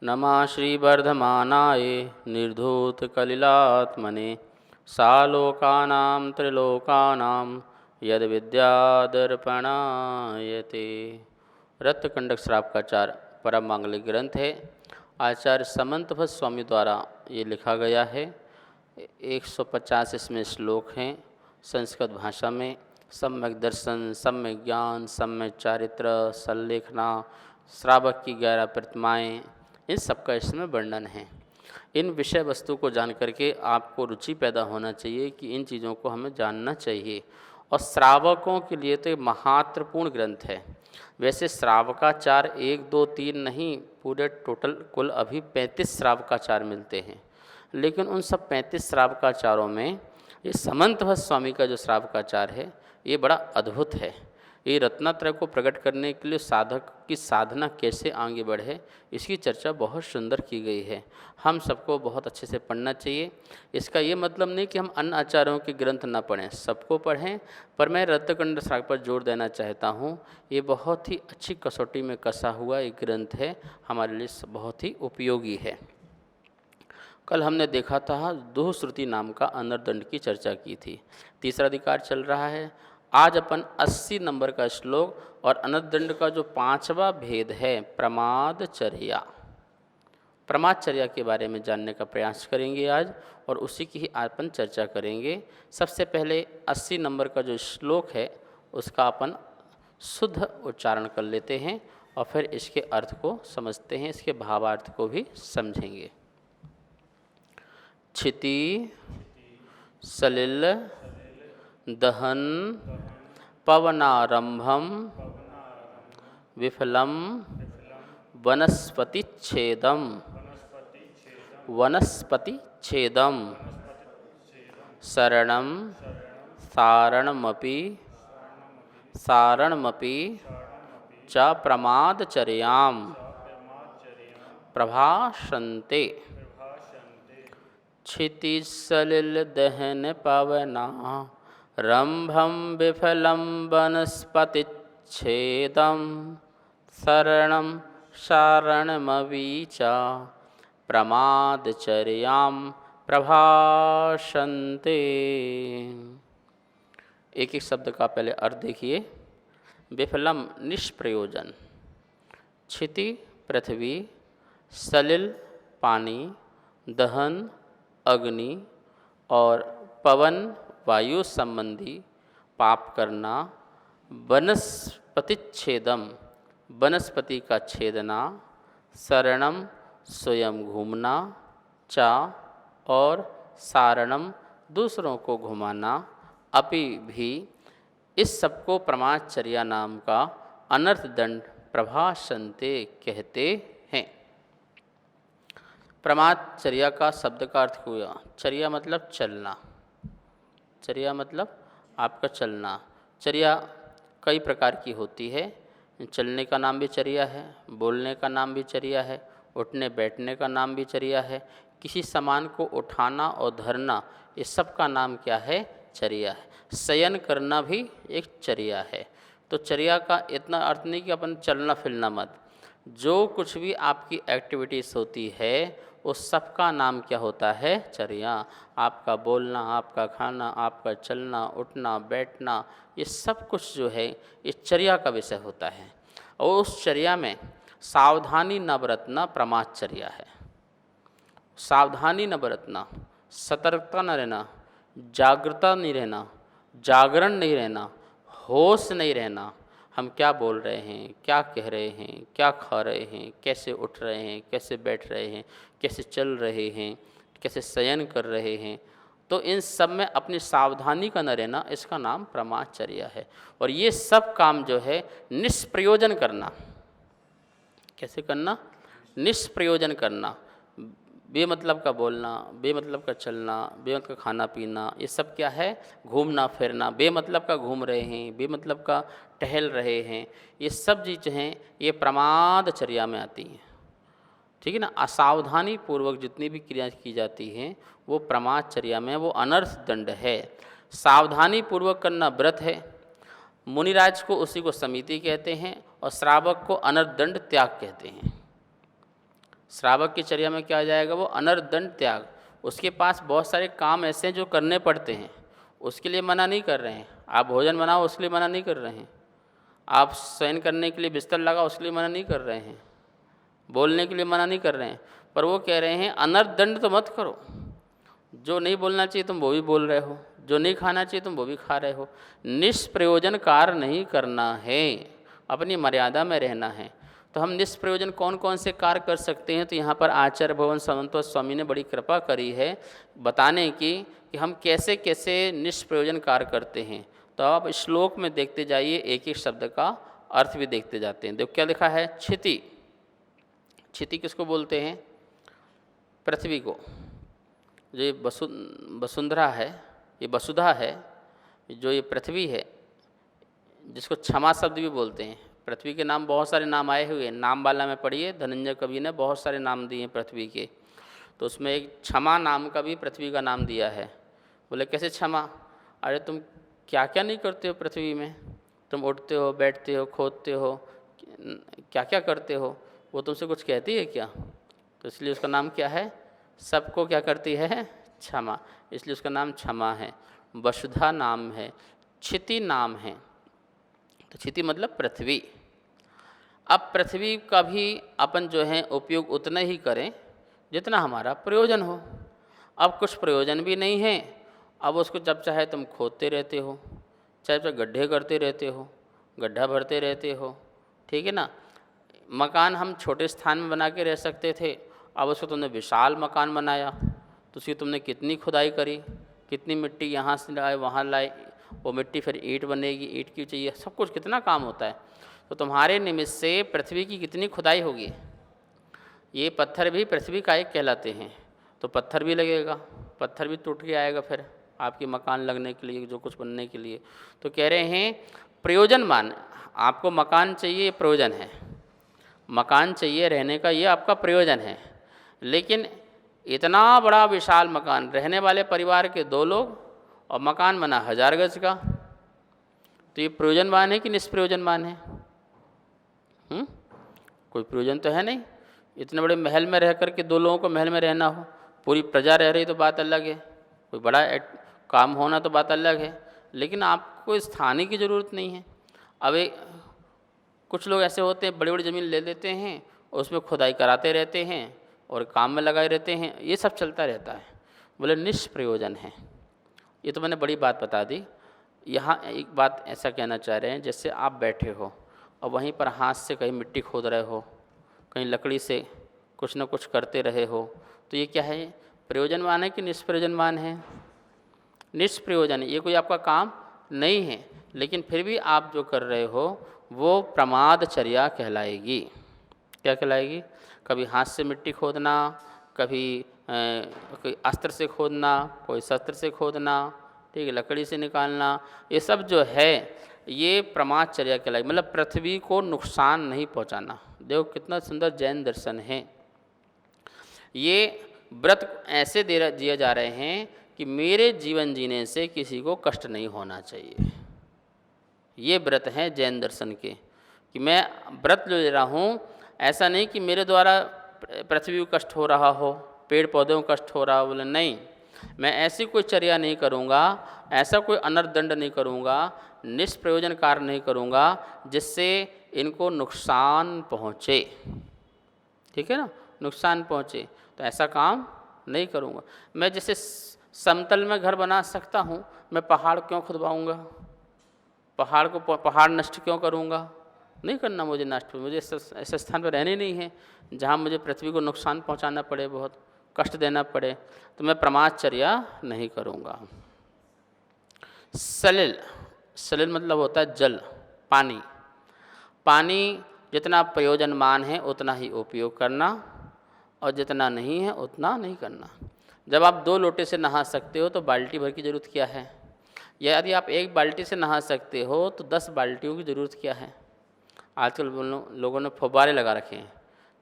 नमः श्रीवर्धमानाय निर्धूतकलिलात्मने सालोकानां त्रिलोकानां यद्विद्यादर्पणायते। रत्नकंडक श्रावकाचार परम मांगलिक ग्रंथ है। आचार्य समंतभट्ट स्वामी द्वारा ये लिखा गया है। 150 इसमें श्लोक हैं संस्कृत भाषा में। सम्यक दर्शन, सम्यक ज्ञान, सम्यक चारित्र, संलेखना, श्रावक की 11 प्रतिमाएँ, इन सबका इसमें वर्णन है। इन विषय वस्तु को जान करके आपको रुचि पैदा होना चाहिए कि इन चीज़ों को हमें जानना चाहिए। और श्रावकों के लिए तो ये महत्वपूर्ण ग्रंथ है। वैसे श्रावकाचार 1, 2, 3 नहीं, पूरे टोटल कुल अभी 35 श्रावकाचार मिलते हैं। लेकिन उन सब 35 श्रावकाचारों में ये समंतभट्ट स्वामी का जो श्रावकाचार है ये बड़ा अद्भुत है। ये रत्नात्रय को प्रकट करने के लिए साधक की साधना कैसे आगे बढ़े, इसकी चर्चा बहुत सुंदर की गई है। हम सबको बहुत अच्छे से पढ़ना चाहिए। इसका ये मतलब नहीं कि हम अन्य आचार्यों के ग्रंथ ना पढ़ें, सबको पढ़ें। पर मैं रत्नकंड श्रावक पर जोर देना चाहता हूँ, ये बहुत ही अच्छी कसौटी में कसा हुआ एक ग्रंथ है, हमारे लिए बहुत ही उपयोगी है। कल हमने देखा था दुःश्रुति नाम का अनर्दंड की चर्चा की थी। तीसरा अधिकार चल रहा है। आज अपन 80 नंबर का श्लोक और अनर्दंड का जो 5वां भेद है प्रमादचर्या, प्रमादचर्या के बारे में जानने का प्रयास करेंगे आज, और उसी की ही अपन चर्चा करेंगे। सबसे पहले 80 नंबर का जो श्लोक है उसका अपन शुद्ध उच्चारण कर लेते हैं और फिर इसके अर्थ को समझते हैं, इसके भावार्थ को भी समझेंगे। क्षिति सलिल दहन पवनारंभम विफलम वनस्पतिच्छेदम वनस्पतिच्छेदम शरणम सारणमपि सारणमपि च प्रमादचर्यां प्रभाषन्ते। क्षितिसलिलदहन पवना रंभं विफलं वनस्पतिच्छेदं शरणं शारणमपि च प्रमादचर्यां प्रभाषन्ते। एक एक शब्द का पहले अर्थ देखिए। विफलम निष्प्रयोजन, क्षिति पृथ्वी, सलिल पानी, दहन अग्नि और पवन वायु संबंधी पाप करना, वनस्पतिच्छेदम वनस्पति का छेदना, शरणम स्वयं घूमना, चा और सारणम दूसरों को घुमाना, अपि भी, इस सबको प्रमादचर्या नाम का अनर्थ दंड प्रभाषन्ते कहते हैं। प्रमादचर्या का शब्द का अर्थ हुआ, चर्या मतलब चलना, चर्या मतलब आपका चलना। चर्या कई प्रकार की होती है। चलने का नाम भी चर्या है, बोलने का नाम भी चर्या है, उठने बैठने का नाम भी चर्या है, किसी सामान को उठाना और धरना, इस सब का नाम क्या है? चर्या है। शयन करना भी एक चर्या है। तो चर्या का इतना अर्थ नहीं कि अपन चलना फिरना मत, जो कुछ भी आपकी एक्टिविटीज़ होती है उस सब का नाम क्या होता है? चर्या। आपका बोलना, आपका खाना, आपका चलना उठना बैठना, ये सब कुछ जो है ये चर्या का विषय होता है। और उस चर्या में सावधानी न बरतना प्रमादचर्या है। सावधानी न बरतना, सतर्कता न रहना, जागृता नहीं रहना, जागरण नहीं रहना, होश नहीं रहना। हम क्या बोल रहे हैं, क्या कह रहे हैं, क्या खा रहे हैं, कैसे उठ रहे हैं, कैसे बैठ रहे हैं, कैसे चल रहे हैं, कैसे शयन कर रहे हैं, तो इन सब में अपनी सावधानी का न रहना, इसका नाम प्रमादचर्या है। और ये सब काम जो है निष्प्रयोजन करना, कैसे करना? निष्प्रयोजन करना। बेमतलब का बोलना, बेमतलब का चलना, बेमतलब का खाना पीना, ये सब क्या है? घूमना फिरना। बेमतलब का घूम रहे हैं, बेमतलब का टहल रहे हैं, ये सब चीज़ हैं ये प्रमादचर्या में आती हैं। ठीक है ना। असावधानी पूर्वक जितनी भी क्रिया की जाती हैं वो प्रमादचर्या में, वो अनर्थ दंड है। सावधानी पूर्वक करना व्रत है। मुनिराज को उसी को समिति कहते हैं और श्रावक को अनर्थ दंड त्याग कहते हैं। श्रावक की चर्या में क्या आ जाएगा? वो अनर्दंड त्याग। उसके पास बहुत सारे काम ऐसे हैं जो करने पड़ते हैं, उसके लिए मना नहीं कर रहे हैं। आप भोजन बनाओ उसके लिए मना नहीं कर रहे हैं, आप शयन करने के लिए बिस्तर लगाओ उसके लिए मना नहीं कर रहे हैं, बोलने के लिए मना नहीं कर रहे हैं, पर वो कह रहे हैं अनर्दंड तो मत करो। जो नहीं बोलना चाहिए तुम वो भी बोल रहे हो, जो नहीं खाना चाहिए तुम वो भी खा रहे हो। निष्प्रयोजन कार्य नहीं करना है, अपनी मर्यादा में रहना है। तो हम निष्प्रयोजन कौन कौन से कार्य कर सकते हैं? तो यहाँ पर आचार्य भवन समन्वय स्वामी ने बड़ी कृपा करी है बताने की कि हम कैसे कैसे निष्प्रयोजन कार्य करते हैं। तो आप श्लोक में देखते जाइए, एक एक शब्द का अर्थ भी देखते जाते हैं। देखो क्या लिखा है? क्षिति। क्षिति किसको बोलते हैं? पृथ्वी को। जो ये वसुंधरा है, ये वसुधा है, जो ये पृथ्वी है, जिसको क्षमा शब्द भी बोलते हैं। पृथ्वी के नाम बहुत सारे नाम आए हुए हैं, नाम वाला में पढ़िए, धनंजय कवि ने बहुत सारे नाम दिए हैं पृथ्वी के। तो उसमें एक क्षमा नाम का भी पृथ्वी का नाम दिया है। बोले कैसे क्षमा? अरे तुम क्या क्या नहीं करते हो पृथ्वी में, तुम उठते हो, बैठते हो, खोदते हो, क्या क्या करते हो, वो तुमसे कुछ कहती है क्या? तो इसलिए उसका नाम क्या है? सबको क्या करती है? क्षमा, इसलिए उसका नाम क्षमा है। वसुधा नाम है, क्षिति नाम है। तो क्षिति मतलब पृथ्वी। अब पृथ्वी का भी अपन जो है उपयोग उतना ही करें जितना हमारा प्रयोजन हो। अब कुछ प्रयोजन भी नहीं है, अब उसको जब चाहे तुम खोदते रहते हो, चाहे गड्ढे करते रहते हो, गड्ढा भरते रहते हो, ठीक है ना। मकान हम छोटे स्थान में बना के रह सकते थे, अब उसको तुमने विशाल मकान बनाया, तो उसकी तुमने कितनी खुदाई करी, कितनी मिट्टी यहाँ से लाए वहाँ लाए, वो मिट्टी फिर ईंट बनेगी, ईंट की चाहिए, सब कुछ कितना काम होता है। तो तुम्हारे निमित्त से पृथ्वी की कितनी खुदाई होगी। ये पत्थर भी पृथ्वी का एक कहलाते हैं, तो पत्थर भी लगेगा, पत्थर भी टूट के आएगा फिर आपके मकान लगने के लिए, जो कुछ बनने के लिए। तो कह रहे हैं प्रयोजनमान, आपको मकान चाहिए, ये प्रयोजन है, मकान चाहिए रहने का, ये आपका प्रयोजन है। लेकिन इतना बड़ा विशाल मकान, रहने वाले परिवार के 2 लोग, और मकान बना 1000 गज का, तो ये प्रयोजनवान है कि निष्प्रयोजनवान है? कोई प्रयोजन तो है नहीं। इतने बड़े महल में रह कर के 2 लोगों को महल में रहना हो, पूरी प्रजा रह रही तो बात अलग है, कोई बड़ा काम होना तो बात अलग है, लेकिन आपको स्थानीय की ज़रूरत नहीं है। अब कुछ लोग ऐसे होते हैं, बड़ी बड़ी ज़मीन ले लेते हैं, उसमें खुदाई कराते रहते हैं और काम में लगाए रहते हैं, ये सब चलता रहता है। बोले निष्प्रयोजन है। ये तो मैंने बड़ी बात बता दी। यहाँ एक बात ऐसा कहना चाह रहे हैं, जैसे आप बैठे हो और वहीं पर हाथ से कहीं मिट्टी खोद रहे हो, कहीं लकड़ी से कुछ न कुछ करते रहे हो, तो ये क्या है? प्रयोजनवान है कि निष्प्रयोजनवान है? निष्प्रयोजन, ये कोई आपका काम नहीं है, लेकिन फिर भी आप जो कर रहे हो वो प्रमादचर्या कहलाएगी। क्या कहलाएगी? कभी हाथ से मिट्टी खोदना, कभी कोई अस्त्र से खोदना, कोई शस्त्र से खोदना, ठीक है, लकड़ी से निकालना, ये सब जो है ये प्रमादचर्या कहलाएगी। मतलब पृथ्वी को नुकसान नहीं पहुंचाना। देखो कितना सुंदर जैन दर्शन है। ये व्रत ऐसे दिए जा रहे हैं कि मेरे जीवन जीने से किसी को कष्ट नहीं होना चाहिए। ये व्रत हैं जैन दर्शन के, कि मैं व्रत ले रहा हूँ, ऐसा नहीं कि मेरे द्वारा पृथ्वी को कष्ट हो रहा हो, पेड़ पौधों को कष्ट हो रहा हो। बोले नहीं, मैं ऐसी कोई चर्या नहीं करूँगा, ऐसा कोई अनर्दंड नहीं करूँगा, निष्प्रयोजन कार्य नहीं करूँगा जिससे इनको नुकसान पहुँचे। ठीक है ना, नुकसान पहुँचे, तो ऐसा काम नहीं करूँगा। मैं जैसे समतल में घर बना सकता हूँ, मैं पहाड़ क्यों खुदवाऊँगा? पहाड़ नष्ट क्यों करूँगा? नहीं करना मुझे नष्ट। मुझे ऐसे स्थान पर रहने नहीं है जहाँ मुझे पृथ्वी को नुकसान पहुँचाना पड़े, बहुत कष्ट देना पड़े, तो मैं प्रमादचर्या नहीं करूँगा। सलिल, सलिल मतलब होता है जल, पानी। पानी जितना प्रयोजनमान है उतना ही उपयोग करना, और जितना नहीं है उतना नहीं करना। जब आप 2 लोटे से नहा सकते हो तो बाल्टी भर की ज़रूरत क्या है? यदि आप 1 बाल्टी से नहा सकते हो तो 10 बाल्टियों की ज़रूरत क्या है? आजकल लोगों ने फव्वारे लगा रखे हैं,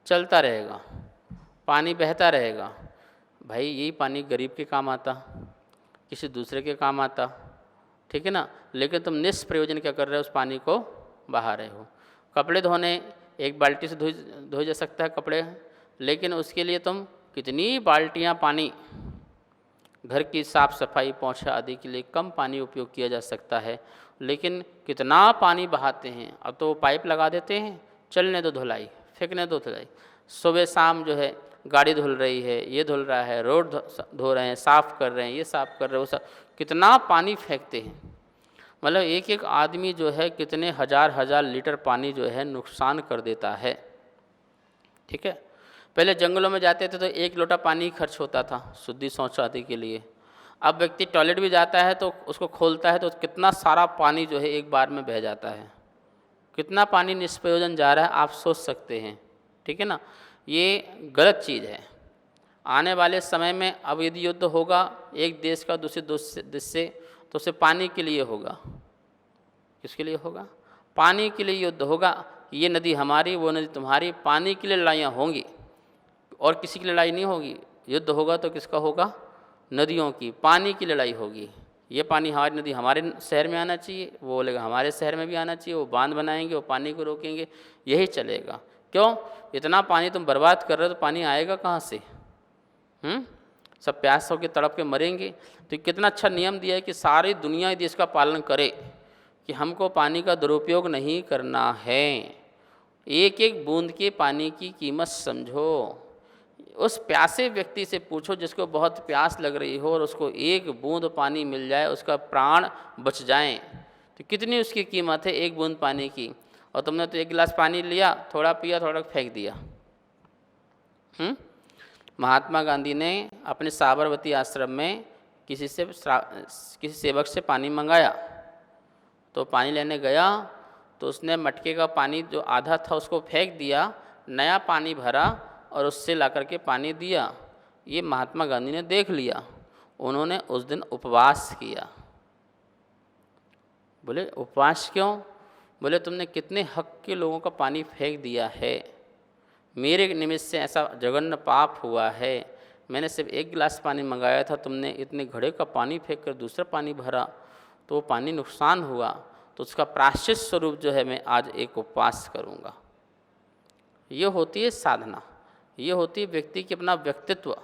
चलता रहेगा, पानी बहता रहेगा। भाई यही पानी गरीब के काम आता, किसी दूसरे के काम आता, ठीक है ना। लेकिन तुम निष्प्रयोजन क्या कर रहे हो? उस पानी को बहा रहे हो। कपड़े धोने 1 बाल्टी से धोए जा सकता है कपड़े, लेकिन उसके लिए तुम कितनी बाल्टियाँ पानी, घर की साफ़ सफाई पोंछा आदि के लिए कम पानी उपयोग किया जा सकता है, लेकिन कितना पानी बहाते हैं। अब तो पाइप लगा देते हैं, चलने दो धुलाई, फेंकने दो धुलाई। सुबह शाम जो है गाड़ी धुल रही है, ये धुल रहा है, रोड धो रहे हैं, साफ़ कर रहे हैं, ये साफ़ कर रहे हैं, वो सब कितना पानी फेंकते हैं। मतलब एक एक आदमी जो है कितने हज़ार हज़ार लीटर पानी जो है नुकसान कर देता है। ठीक है, पहले जंगलों में जाते थे तो 1 लोटा पानी खर्च होता था शुद्धि शौच आदि के लिए। अब व्यक्ति टॉयलेट भी जाता है तो उसको खोलता है तो कितना सारा पानी जो है एक बार में बह जाता है, कितना पानी निष्प्रयोजन जा रहा है आप सोच सकते हैं। ठीक है ना, ये गलत चीज़ है। आने वाले समय में अब यदि युद्ध होगा एक देश का दूसरे देश से, तो उसे पानी के लिए होगा। किसके लिए होगा? पानी के लिए युद्ध होगा। ये नदी हमारी, वो नदी तुम्हारी, पानी के लिए लड़ाइयाँ होंगी और किसी की लड़ाई नहीं होगी। युद्ध होगा तो किसका होगा? नदियों की, पानी की लड़ाई होगी। ये पानी हमारी नदी हमारे शहर में आना चाहिए, वो बोलेगा हमारे शहर में भी आना चाहिए, वो बांध बनाएंगे, वो पानी को रोकेंगे, यही चलेगा। क्यों? इतना पानी तुम बर्बाद कर रहे हो तो पानी आएगा कहाँ से? सब प्यास होकर तड़प के मरेंगे। तो कितना अच्छा नियम दिया है कि सारी दुनिया यदि इसका पालन करे कि हमको पानी का दुरुपयोग नहीं करना है। एक एक बूंद के पानी की कीमत समझो। उस प्यासे व्यक्ति से पूछो जिसको बहुत प्यास लग रही हो और उसको एक बूंद पानी मिल जाए, उसका प्राण बच जाएं, तो कितनी उसकी कीमत है एक बूंद पानी की। और तुमने तो 1 गिलास पानी लिया, थोड़ा पिया, थोड़ा फेंक दिया। महात्मा गांधी ने अपने साबरमती आश्रम में किसी सेवक से पानी मंगाया, तो पानी लेने गया तो उसने मटके का पानी जो आधा था उसको फेंक दिया, नया पानी भरा और उससे ला करके पानी दिया। ये महात्मा गांधी ने देख लिया। उन्होंने उस दिन उपवास किया। बोले उपवास क्यों? बोले तुमने कितने हक के लोगों का पानी फेंक दिया है, मेरे निमित्त से ऐसा जघन्य पाप हुआ है। मैंने सिर्फ 1 गिलास पानी मंगाया था, तुमने इतने घड़े का पानी फेंक कर दूसरा पानी भरा, तो वो पानी नुकसान हुआ, तो उसका प्रायश्चित स्वरूप जो है मैं आज एक उपवास करूँगा। ये होती है साधना, ये होती है व्यक्ति की अपना व्यक्तित्व।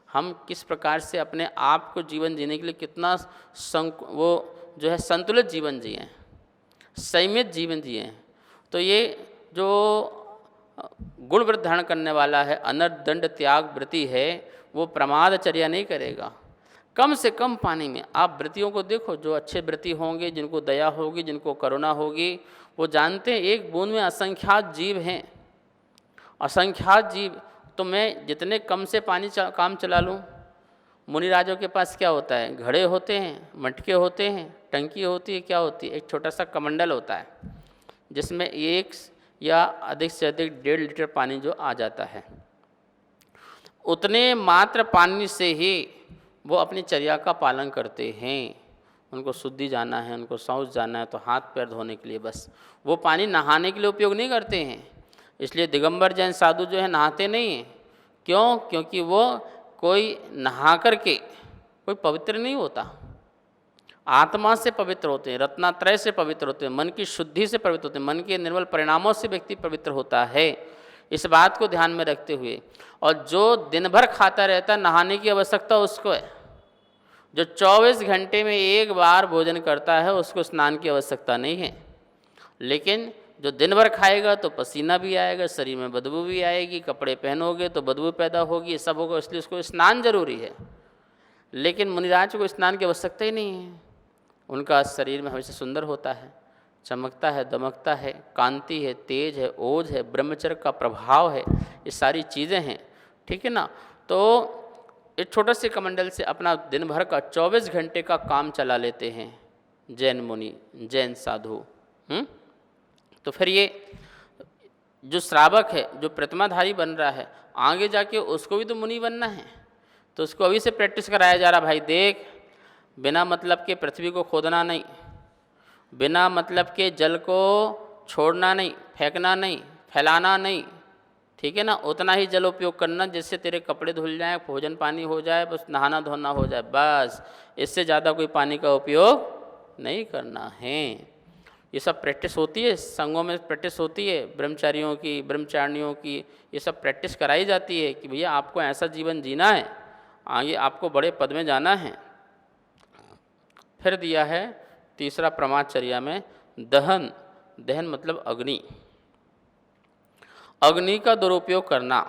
हम किस प्रकार से अपने आप को जीवन जीने के लिए कितना वो जो है संतुलित जीवन जिए, संयमित जीवन जिए। तो ये जो गुण वृद्धि धारण करने वाला है, अनर्थ दंड त्याग व्रति है, वो प्रमादचर्या नहीं करेगा। कम से कम पानी में आप व्रतियों को देखो, जो अच्छे व्रति होंगे, जिनको दया होगी, जिनको करुणा होगी, वो जानते हैं एक बूंद में असंख्यात जीव हैं, असंख्यात जीव। तो मैं जितने कम से पानी काम चला लूँ। मुनिराजों के पास क्या होता है? घड़े होते हैं, मटके होते हैं, टंकी होती है, क्या होती है? एक छोटा सा कमंडल होता है जिसमें 1 या अधिक से अधिक 1.5 लीटर पानी जो आ जाता है। उतने मात्र पानी से ही वो अपनी चर्या का पालन करते हैं। उनको शुद्धि जाना है, उनको शौच जाना है, तो हाथ पैर धोने के लिए बस, वो पानी नहाने के लिए उपयोग नहीं करते हैं। इसलिए दिगंबर जैन साधु जो है नहाते नहीं हैं। क्यों? क्योंकि वो कोई नहा करके कोई पवित्र नहीं होता, आत्मा से पवित्र होते हैं, रत्नात्रय से पवित्र होते हैं, मन की शुद्धि से पवित्र होते हैं, मन के निर्मल परिणामों से व्यक्ति पवित्र होता है। इस बात को ध्यान में रखते हुए, और जो दिन भर खाता रहता है, नहाने की आवश्यकता उसको है। जो 24 घंटे में 1 बार भोजन करता है उसको स्नान की आवश्यकता नहीं है। लेकिन जो दिन भर खाएगा तो पसीना भी आएगा, शरीर में बदबू भी आएगी, कपड़े पहनोगे तो बदबू पैदा होगी, सब होगा, इसलिए उसको स्नान जरूरी है। लेकिन मुनिराज को स्नान की आवश्यकता ही नहीं है। उनका शरीर में हमेशा सुंदर होता है, चमकता है, दमकता है, कांति है, तेज है, ओज है, ब्रह्मचर्य का प्रभाव है, ये सारी चीज़ें हैं। ठीक है ना। तो एक छोटे से कमंडल से अपना दिन भर का 24 घंटे का काम चला लेते हैं जैन मुनि, जैन साधु। तो फिर ये जो श्रावक है, जो प्रतिमाधारी बन रहा है, आगे जाके उसको भी तो मुनि बनना है। तो उसको अभी से प्रैक्टिस कराया जा रहा, भाई देख, बिना मतलब के पृथ्वी को खोदना नहीं, बिना मतलब के जल को छोड़ना नहीं, फेंकना नहीं, फैलाना नहीं। ठीक है ना। उतना ही जल उपयोग करना जिससे तेरे कपड़े धुल जाएं, भोजन पानी हो जाए, बस नहाना धोना हो जाए, बस। इससे ज़्यादा कोई पानी का उपयोग नहीं करना है। ये सब प्रैक्टिस होती है, संघों में प्रैक्टिस होती है, ब्रह्मचारियों की, ब्रह्मचारिणियों की, ये सब प्रैक्टिस कराई जाती है कि भैया आपको ऐसा जीवन जीना है, आगे आपको बड़े पद में जाना है। फिर दिया है तीसरा प्रमादचर्या में दहन। दहन मतलब अग्नि। अग्नि का दुरुपयोग करना,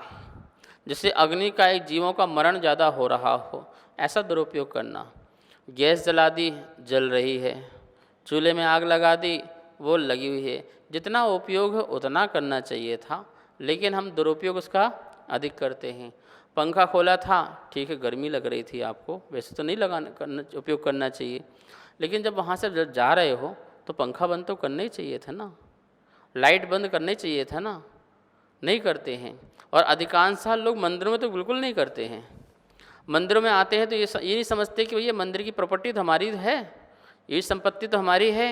जैसे अग्नि का एक जीवों का मरण ज़्यादा हो रहा हो, ऐसा दुरुपयोग करना। गैस जला दी, जल रही है, चूल्हे में आग लगा दी, वो लगी हुई है। जितना उपयोग है उतना करना चाहिए था, लेकिन हम दुरुपयोग उसका अधिक करते हैं। पंखा खोला था, ठीक है गर्मी लग रही थी आपको, वैसे तो नहीं उपयोग करना चाहिए, लेकिन जब वहाँ से जा रहे हो तो पंखा बंद तो करना ही चाहिए था ना, लाइट बंद करना चाहिए था ना, नहीं करते हैं। और अधिकांश लोग मंदिरों में तो बिल्कुल नहीं करते हैं। मंदिरों में आते हैं तो ये नहीं समझते कि भैया मंदिर की प्रॉपर्टी तो हमारी है, ये संपत्ति तो हमारी है,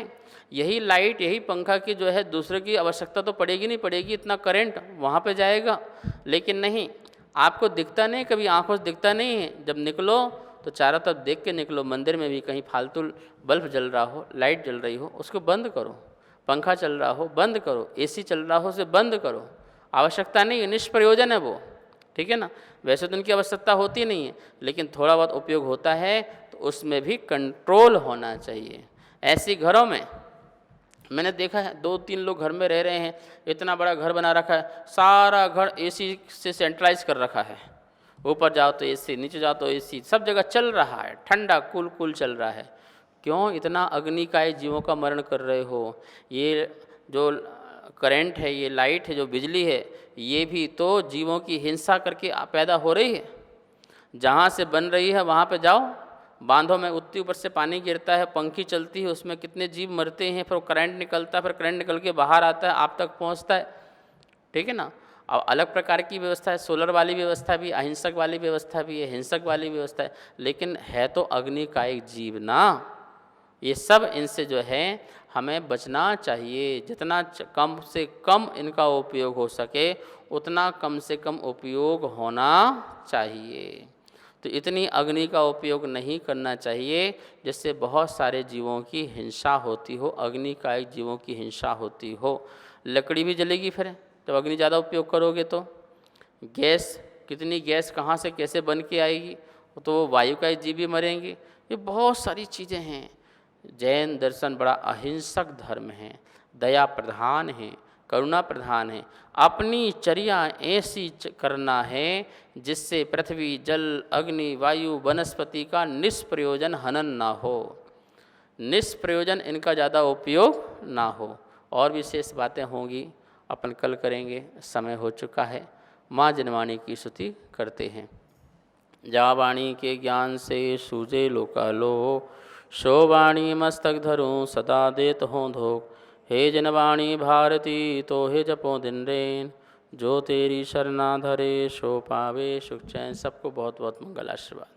यही लाइट यही पंखा की जो है दूसरे की आवश्यकता तो पड़ेगी नहीं पड़ेगी, इतना करंट वहाँ पे जाएगा। लेकिन नहीं, आपको दिखता नहीं, कभी आंखों से दिखता नहीं है, जब निकलो तो चारों तरफ देख के निकलो। मंदिर में भी कहीं फालतू बल्ब जल रहा हो, लाइट जल रही हो, उसको बंद करो। पंखा चल रहा हो बंद करो, एसी चल रहा हो उसे बंद करो, आवश्यकता नहीं है, निष्प्रयोजन है वो, ठीक है ना। वैसे तो उनकी आवश्यकता होती नहीं है, लेकिन थोड़ा बहुत उपयोग होता है तो उसमें भी कंट्रोल होना चाहिए। ऐसे घरों में मैंने देखा है 2-3 लोग घर में रह रहे हैं, इतना बड़ा घर बना रखा है, सारा घर एसी से सेंट्रलाइज कर रखा है, ऊपर जाओ तो एसी, नीचे जाओ तो एसी, सब जगह चल रहा है, ठंडा कूल कूल चल रहा है। क्यों इतना अग्निकाय जीवों का मरण कर रहे हो? ये जो करंट है, ये लाइट है, जो बिजली है, ये भी तो जीवों की हिंसा करके पैदा हो रही है। जहाँ से बन रही है वहाँ पे जाओ, बांधों में उतनी ऊपर से पानी गिरता है, पंखी चलती है, उसमें कितने जीव मरते हैं, फिर करंट निकलता है, फिर करंट निकल के बाहर आता है, आप तक पहुँचता है, ठीक है ना। अब अलग प्रकार की व्यवस्था है, सोलर वाली व्यवस्था भी, अहिंसक वाली व्यवस्था भी है, हिंसक वाली व्यवस्था है, लेकिन है तो अग्नि का एक जीव ना। ये सब इनसे जो है हमें बचना चाहिए। जितना कम से कम इनका उपयोग हो सके उतना कम से कम उपयोग होना चाहिए। तो इतनी अग्नि का उपयोग नहीं करना चाहिए जिससे बहुत सारे जीवों की हिंसा होती हो, अग्नि का एक जीवों की हिंसा होती हो। लकड़ी भी जलेगी फिर जब अग्नि ज़्यादा उपयोग करोगे तो। गैस, कितनी गैस कहाँ से कैसे बन के आएगी, तो वायु का जीव भी मरेंगे। ये बहुत सारी चीज़ें हैं। जैन दर्शन बड़ा अहिंसक धर्म है, दया प्रधान है, करुणा प्रधान है। अपनी चर्या ऐसी करना है जिससे पृथ्वी, जल, अग्नि, वायु, वनस्पति का निष्प्रयोजन हनन ना हो, निष्प्रयोजन इनका ज़्यादा उपयोग ना हो। और विशेष बातें होंगी अपन कल करेंगे, समय हो चुका है। माँ जनवाणी की स्तुति करते हैं। जा वाणी के ज्ञान से सूझे लोकालोक, शो वाणी मस्तक धरूं सदा देत हों धोख। हे जनवाणी भारती तो हे जपो दिन रेन, जो तेरी शरणा धरे सो पावे सुख चैन। सबको बहुत बहुत मंगल आशीर्वाद।